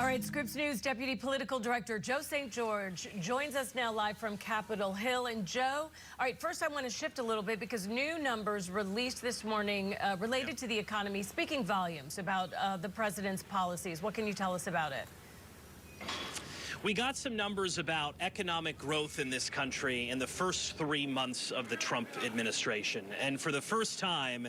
All right, Scripps News Deputy Political Director Joe St. George joins us now live from Capitol Hill. And Joe, all right, first I want to shift a little bit because new numbers released this morning related to the economy, speaking volumes about the president's policies. What can you tell us about it? We got some numbers about economic growth in this country in the first 3 months of the Trump administration. And for the first time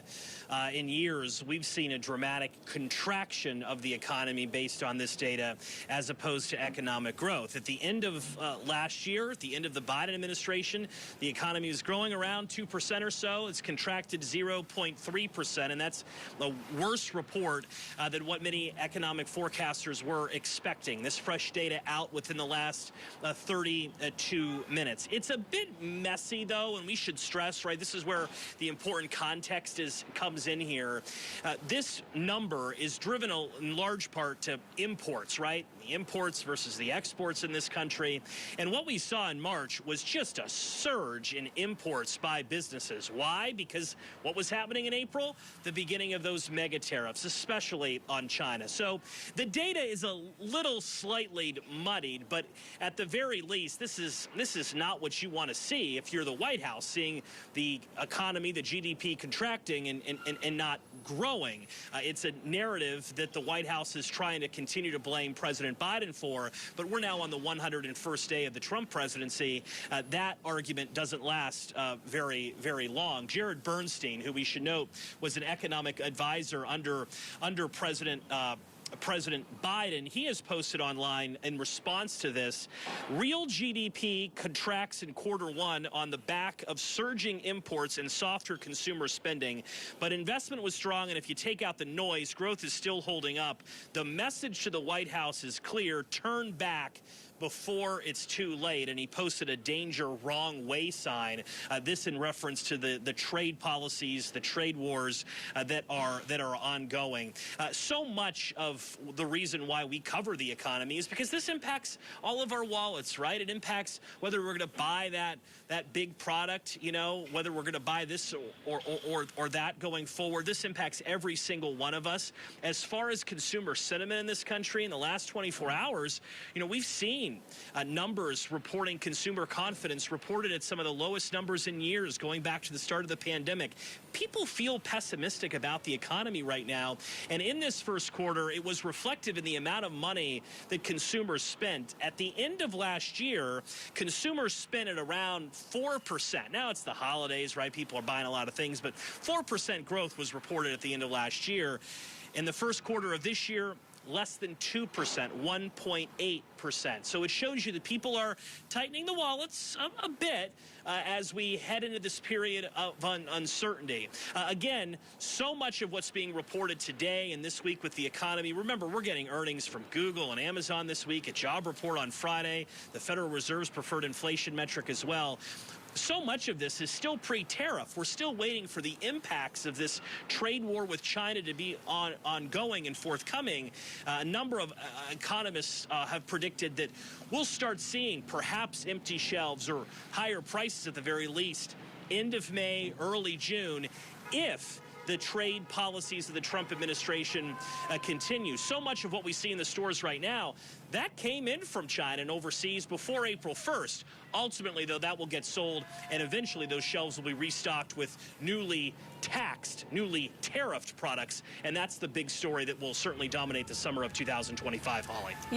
in years, we've seen a dramatic contraction of the economy based on this data as opposed to economic growth. At the end of last year, at the end of the Biden administration, the economy was growing around 2% or so. It's contracted 0.3%, and that's a worse report than what many economic forecasters were expecting. This fresh data out within the last 32 minutes. It's a bit messy, though, and we should stress, right, this is where the important context comes in here. This number is driven in large part to imports, right? The imports versus the exports in this country. And what we saw in March was just a surge in imports by businesses. Why? Because what was happening in April? The beginning of those mega tariffs, especially on China. So the data is a little slightly muddied, but at the very least, this is not what you want to see if you're the White House, seeing the economy, the GDP contracting and not growing. It's a narrative that the White House is trying to continue to blame President Biden for, but we're now on the 101st day of the Trump presidency. That argument doesn't last very, very long. Jared Bernstein, who we should note was an economic advisor under President Biden, he has posted online in response to this. Real GDP contracts in Q1 on the back of surging imports and softer consumer spending. But investment was strong, and if you take out the noise, growth is still holding up. The message to the White House is clear: turn back before it's too late. And he posted a danger wrong way sign. This in reference to the trade policies, the trade wars that are ongoing. So much of the reason why we cover the economy is because this impacts all of our wallets, right? It impacts whether we're going to buy that big product, you know, whether we're going to buy this or that going forward. This impacts every single one of us. As far as consumer sentiment in this country in the last 24 hours, you know, we've seen numbers reporting consumer confidence reported at some of the lowest numbers in years going back to the start of the pandemic. People feel pessimistic about the economy right now. And in this first quarter, it was reflective in the amount of money that consumers spent. At the end of last year, consumers spent at around 4%. Now it's the holidays, right? People are buying a lot of things, but 4% growth was reported at the end of last year. In the first quarter of this year, less than 2%, 1.8%. So it shows you that people are tightening the wallets a bit as we head into this period of uncertainty. Again, so much of what's being reported today and this week with the economy. Remember, we're getting earnings from Google and Amazon this week, a job report on Friday, the Federal Reserve's preferred inflation metric as well. So much of this is still pre-tariff. We're still waiting for the impacts of this trade war with China to be ongoing and forthcoming. A number of economists have predicted that we'll start seeing perhaps empty shelves or higher prices at the very least end of May, early June, if the trade policies of the Trump administration continue. So much of what we see in the stores right now, that came in from China and overseas before April 1st. Ultimately, though, that will get sold, and eventually those shelves will be restocked with newly taxed, newly tariffed products. And that's the big story that will certainly dominate the summer of 2025, Holly.